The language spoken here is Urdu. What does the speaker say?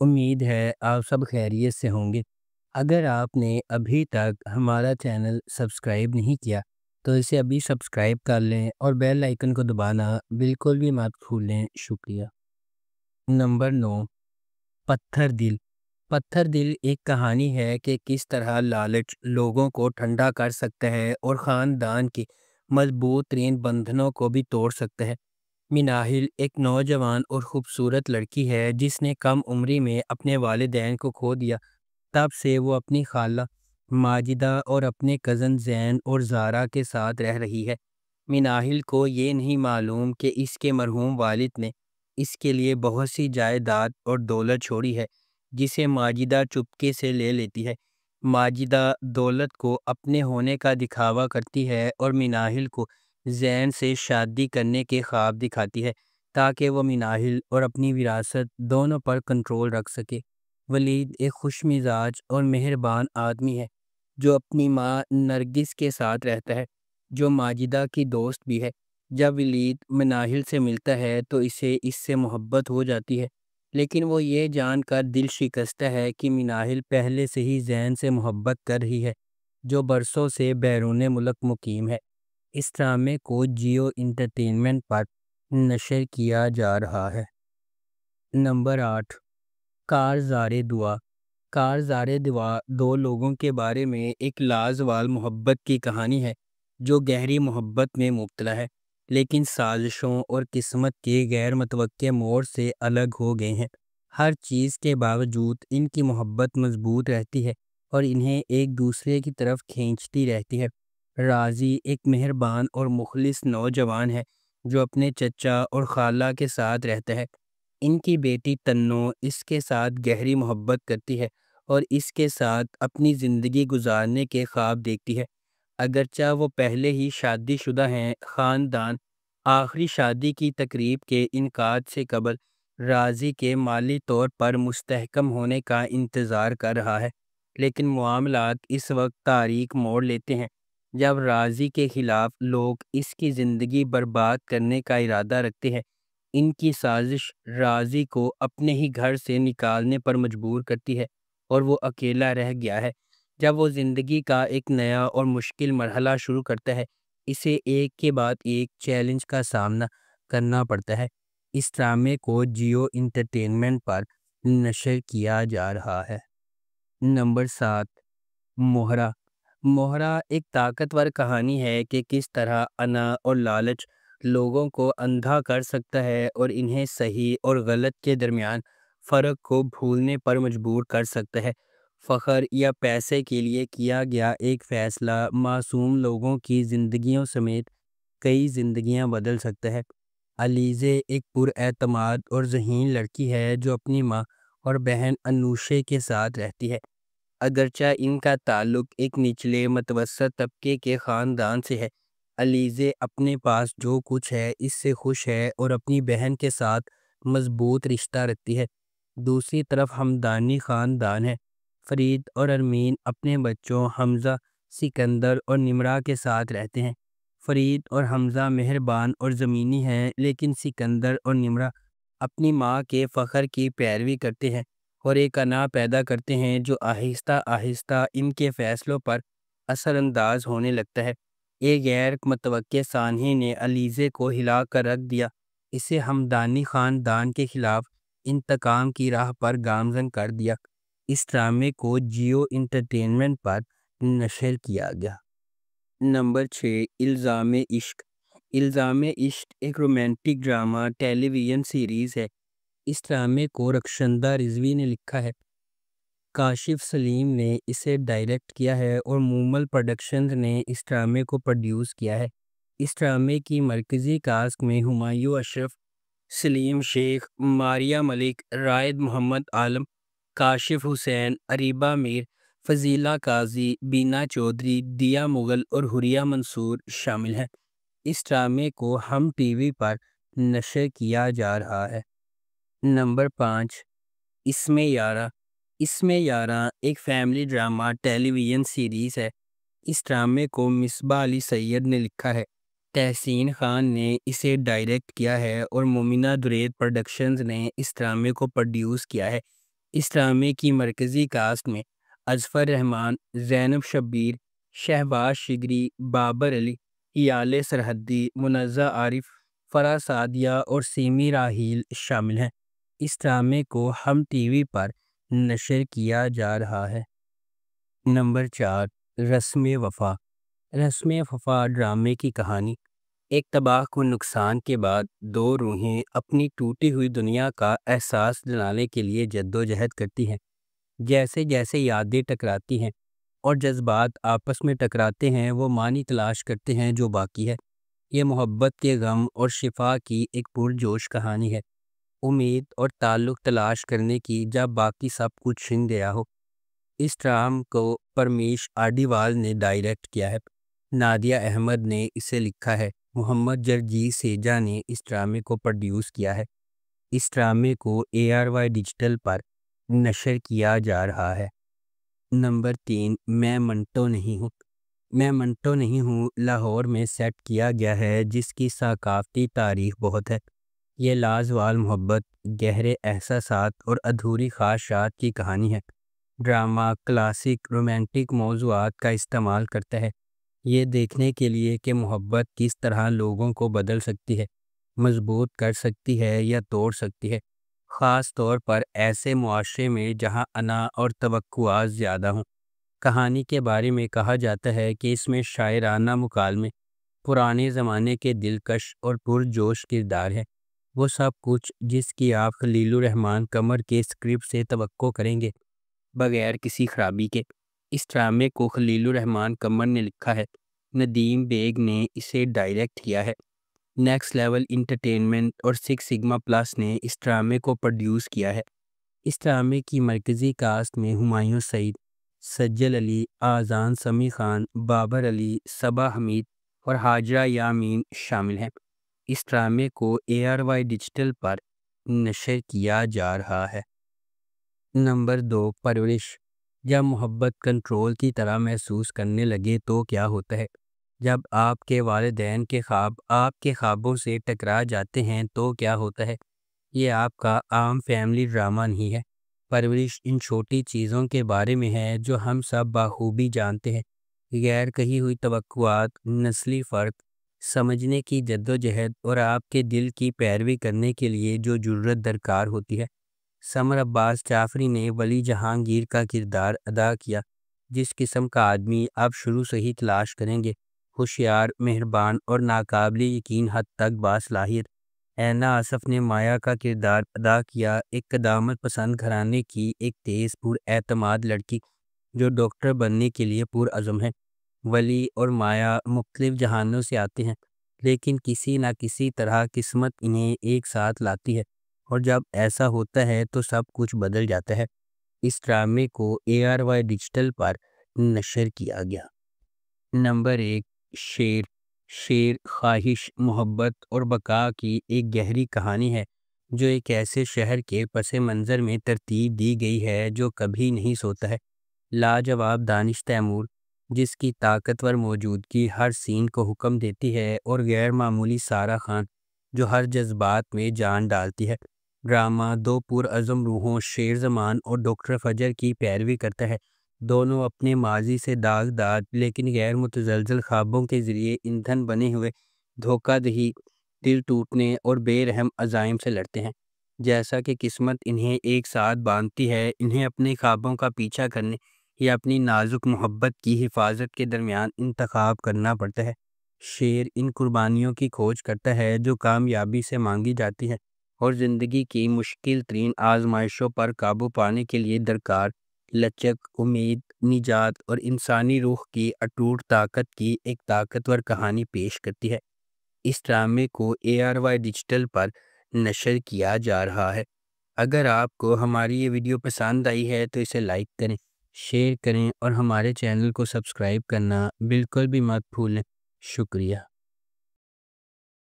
امید ہے آپ سب خیریت سے ہوں گے۔ اگر آپ نے ابھی تک ہمارا چینل سبسکرائب نہیں کیا تو اسے ابھی سبسکرائب کر لیں اور بیل آئیکن کو دبانا بالکل بھی مت بھولیں۔ شکریہ۔ نمبر 9، پتھر دل۔ پتھر دل ایک کہانی ہے کہ کس طرح لالچ لوگوں کو ٹھنڈا کر سکتا ہے اور خاندان کی مضبوط ترین بندھنوں کو بھی توڑ سکتا ہے۔ مناہل ایک نوجوان اور خوبصورت لڑکی ہے جس نے کم عمری میں اپنے والدین کو کھو دیا۔ تب سے وہ اپنی خالہ ماجدہ اور اپنے کزن زین اور زارا کے ساتھ رہ رہی ہے۔ مناہل کو یہ نہیں معلوم کہ اس کے مرحوم والد نے اس کے لیے بہت سی جائیداد اور دولت چھوڑی ہے جسے ماجدہ چپکے سے لے لیتی ہے۔ ماجدہ دولت کو اپنے ہونے کا دکھاوا کرتی ہے اور مناہل کو زین سے شادی کرنے کے خواب دکھاتی ہے تاکہ وہ مناہل اور اپنی وراثت دونوں پر کنٹرول رکھ سکے۔ ولید ایک خوش مزاج اور مہربان آدمی ہے جو اپنی ماں نرگس کے ساتھ رہتا ہے، جو ماجدہ کی دوست بھی ہے۔ جب ولید مناہل سے ملتا ہے تو اسے اس سے محبت ہو جاتی ہے، لیکن وہ یہ جان کر دل شکستہ ہے کہ مناہل پہلے سے ہی زین سے محبت کر رہی ہے جو برسوں سے بیرون ملک مقیم ہے۔ اس ڈرامے کو جیو انٹرٹینمنٹ پر نشر کیا جا رہا ہے۔ نمبر 8، کارزار دعا۔ کارزار دعا دو لوگوں کے بارے میں ایک لازوال محبت کی کہانی ہے جو گہری محبت میں مبتلا ہے، لیکن سازشوں اور قسمت کے غیر متوقع موڑ سے الگ ہو گئے ہیں۔ ہر چیز کے باوجود ان کی محبت مضبوط رہتی ہے اور انہیں ایک دوسرے کی طرف کھینچتی رہتی ہے۔ راضی ایک مہربان اور مخلص نوجوان ہے جو اپنے چچا اور خالہ کے ساتھ رہتا ہے۔ ان کی بیٹی تنو اس کے ساتھ گہری محبت کرتی ہے اور اس کے ساتھ اپنی زندگی گزارنے کے خواب دیکھتی ہے۔ اگرچہ وہ پہلے ہی شادی شدہ ہیں، خاندان آخری شادی کی تقریب کے انعقاد سے قبل راضی کے مالی طور پر مستحکم ہونے کا انتظار کر رہا ہے، لیکن معاملات اس وقت تاریک موڑ لیتے ہیں جب راضی کے خلاف لوگ اس کی زندگی برباد کرنے کا ارادہ رکھتے ہیں۔ ان کی سازش راضی کو اپنے ہی گھر سے نکالنے پر مجبور کرتی ہے اور وہ اکیلا رہ گیا ہے۔ جب وہ زندگی کا ایک نیا اور مشکل مرحلہ شروع کرتا ہے، اسے ایک کے بعد ایک چیلنج کا سامنا کرنا پڑتا ہے۔ اس ڈرامے کو جیو انٹرٹینمنٹ پر نشر کیا جا رہا ہے۔ نمبر 7، مہرا۔ مہرا ایک طاقتور کہانی ہے کہ کس طرح انا اور لالچ لوگوں کو اندھا کر سکتا ہے اور انہیں صحیح اور غلط کے درمیان فرق کو بھولنے پر مجبور کر سکتا ہے۔ فخر یا پیسے کے لیے کیا گیا ایک فیصلہ معصوم لوگوں کی زندگیوں سمیت کئی زندگیاں بدل سکتا ہے۔ علیزے ایک پراعتماد اور ذہین لڑکی ہے جو اپنی ماں اور بہن انوشے کے ساتھ رہتی ہے۔ اگرچہ ان کا تعلق ایک نچلے متوسط طبقے کے خاندان سے ہے، علیزے اپنے پاس جو کچھ ہے اس سے خوش ہے اور اپنی بہن کے ساتھ مضبوط رشتہ رکھتی ہے۔ دوسری طرف ہمدانی خاندان ہے۔ فرید اور ارمین اپنے بچوں حمزہ، سکندر اور نمرہ کے ساتھ رہتے ہیں۔ فرید اور حمزہ مہربان اور زمینی ہیں، لیکن سکندر اور نمرہ اپنی ماں کے فخر کی پیروی کرتے ہیں اور ایک انا پیدا کرتے ہیں جو آہستہ آہستہ ان کے فیصلوں پر اثر انداز ہونے لگتا ہے۔ ایک غیر متوقع سانحے نے علیزے کو ہلا کر رکھ دیا، اسے ہمدانی خاندان کے خلاف انتقام کی راہ پر گامزن کر دیا۔ اس ڈرامے کو جیو انٹرٹینمنٹ پر نشر کیا گیا۔ نمبر 6، الزام عشق۔ الزام عشق ایک رومانٹک ڈرامہ ٹیلی ویژن سیریز ہے۔ اس ڈرامے کو رخشندہ رضوی نے لکھا ہے، کاشف سلیم نے اسے ڈائریکٹ کیا ہے اور مومل پروڈکشنز نے اس ڈرامے کو پروڈیوس کیا ہے۔ اس ڈرامے کی مرکزی کاسٹ میں ہمایوں اشرف، سلیم شیخ، ماریہ ملک، رائد محمد عالم، کاشف حسین، اریبہ میر، فضیلہ قاضی، بینا چودھری، دیا مغل اور حوریہ منصور شامل ہیں۔ اس ڈرامے کو ہم ٹی وی پر نشر کیا جا رہا ہے۔ نمبر 5، اس میں یارہ۔ اس میں یارہ ایک فیملی ڈرامہ ٹیلی ویژن سیریز ہے۔ اس ڈرامے کو مصباح علی سید نے لکھا ہے، تحسین خان نے اسے ڈائریکٹ کیا ہے اور مومنہ درید پروڈکشنز نے اس ڈرامے کو پروڈیوس کیا ہے۔ اس ڈرامے کی مرکزی کاسٹ میں اظفر رحمان، زینب شبیر، شہباز شگری، بابر علی، ایال سرحدی، منزہ عارف، فرح سعدیہ اور سیمی راحیل شامل ہیں۔ اس ڈرامے کو ہم ٹی وی پر نشر کیا جا رہا ہے۔ نمبر 4، رسم وفا۔ رسم وفا ڈرامے کی کہانی ایک تباہ کن نقصان کے بعد دو روحیں اپنی ٹوٹی ہوئی دنیا کا احساس دلانے کے لیے جدوجہد کرتی ہیں۔ جیسے جیسے یادیں ٹکراتی ہیں اور جذبات آپس میں ٹکراتے ہیں، وہ معنی تلاش کرتے ہیں جو باقی ہے۔ یہ محبت کے غم اور شفا کی ایک پرجوش کہانی ہے، امید اور تعلق تلاش کرنے کی جب باقی سب کچھ چھن گیا ہو۔ اس ڈرام کو پرمیش آڈیوال نے ڈائریکٹ کیا ہے، نادیہ احمد نے اسے لکھا ہے، محمد جرجیت سیجا نے اس ڈرامے کو پروڈیوس کیا ہے۔ اس ڈرامے کو ARY ڈیجیٹل پر نشر کیا جا رہا ہے۔ نمبر 3، میں منٹو نہیں ہوں۔ میں منٹو نہیں ہوں لاہور میں سیٹ کیا گیا ہے، جس کی ثقافتی تاریخ بہت ہے۔ یہ لازوال محبت، گہرے احساسات اور ادھوری خواہشات کی کہانی ہے۔ ڈرامہ کلاسک رومانٹک موضوعات کا استعمال کرتا ہے، یہ دیکھنے کے لیے کہ محبت کس طرح لوگوں کو بدل سکتی ہے، مضبوط کر سکتی ہے یا توڑ سکتی ہے، خاص طور پر ایسے معاشرے میں جہاں انا اور توقعات زیادہ ہوں۔ کہانی کے بارے میں کہا جاتا ہے کہ اس میں شاعرانہ مکالمے، پرانے زمانے کے دلکش اور پرجوش کردار ہیں، وہ سب کچھ جس کی آپ خلیل الرحمن قمر کے اسکرپٹ سے توقع کریں گے، بغیر کسی خرابی کے۔ اس ڈرامے کو خلیل الرحمن قمر نے لکھا ہے، ندیم بیگ نے اسے ڈائریکٹ کیا ہے۔ نیکسٹ لیول انٹرٹینمنٹ اور 6 سگما پلس نے اس ڈرامے کو پروڈیوس کیا ہے۔ اس ڈرامے کی مرکزی کاسٹ میں ہمایوں سعید، سجل علی، آذان سمیع خان، بابر علی، صبا حمید اور ہاجرہ یامین شامل ہیں۔ اس ڈرامے کو ARY ڈیجیٹل پر نشر کیا جا رہا ہے۔ نمبر 2، پرورش۔ جب محبت کنٹرول کی طرح محسوس کرنے لگے تو کیا ہوتا ہے؟ جب آپ کے والدین کے خواب آپ کے خوابوں سے ٹکرا جاتے ہیں تو کیا ہوتا ہے؟ یہ آپ کا عام فیملی ڈرامہ نہیں ہے۔ پرورش ان چھوٹی چیزوں کے بارے میں ہے جو ہم سب بخوبی جانتے ہیں، غیر کہی ہوئی توقعات، نسلی فرق، سمجھنے کی جدوجہد اور آپ کے دل کی پیروی کرنے کے لیے جو جرأت درکار ہوتی ہے۔ سمر عباس جعفری نے ولی جہانگیر کا کردار ادا کیا، جس قسم کا آدمی آپ شروع سے ہی تلاش کریں گے، ہوشیار، مہربان اور ناقابل یقین حد تک باصلاحیت۔ اینا آصف نے مایا کا کردار ادا کیا، ایک قدامت پسند گھرانے کی ایک تیز پر اعتماد لڑکی جو ڈاکٹر بننے کے لیے پرعزم ہے۔ ولی اور مایا مختلف جہانوں سے آتے ہیں، لیکن کسی نہ کسی طرح قسمت انہیں ایک ساتھ لاتی ہے، اور جب ایسا ہوتا ہے تو سب کچھ بدل جاتا ہے۔ اس ڈرامے کو ARY ڈیجیٹل پر نشر کیا گیا۔ نمبر 1، شیر۔ شیر خواہش، محبت اور بقا کی ایک گہری کہانی ہے جو ایک ایسے شہر کے پس منظر میں ترتیب دی گئی ہے جو کبھی نہیں سوتا ہے۔ لاجواب دانش تیمور، جس کی طاقتور موجودگی ہر سین کو حکم دیتی ہے، اور غیر معمولی سارہ خان جو ہر جذبات میں جان ڈالتی ہے۔ ڈرامہ دو پرعزم روحوں شیر زمان اور ڈاکٹر فجر کی پیروی کرتا ہے۔ دونوں اپنے ماضی سے داغدار لیکن غیر متزلزل خوابوں کے ذریعے ایندھن بنے ہوئے دھوکہ دہی، دل ٹوٹنے اور بے رحم عزائم سے لڑتے ہیں۔ جیسا کہ قسمت انہیں ایک ساتھ باندھتی ہے، انہیں اپنے خوابوں کا پیچھا کرنے یا اپنی نازک محبت کی حفاظت کے درمیان انتخاب کرنا پڑتا ہے۔ شیر ان قربانیوں کی کھوج کرتا ہے جو کامیابی سے مانگی جاتی ہے، اور زندگی کی مشکل ترین آزمائشوں پر قابو پانے کے لیے درکار لچک، امید، نجات اور انسانی روح کی اٹوٹ طاقت کی ایک طاقتور کہانی پیش کرتی ہے۔ اس ڈرامے کو ARY ڈیجیٹل پر نشر کیا جا رہا ہے۔ اگر آپ کو ہماری یہ ویڈیو پسند آئی ہے تو اسے لائک کریں، شیئر کریں اور ہمارے چینل کو سبسکرائب کرنا بالکل بھی مت بھولیں۔ شکریہ۔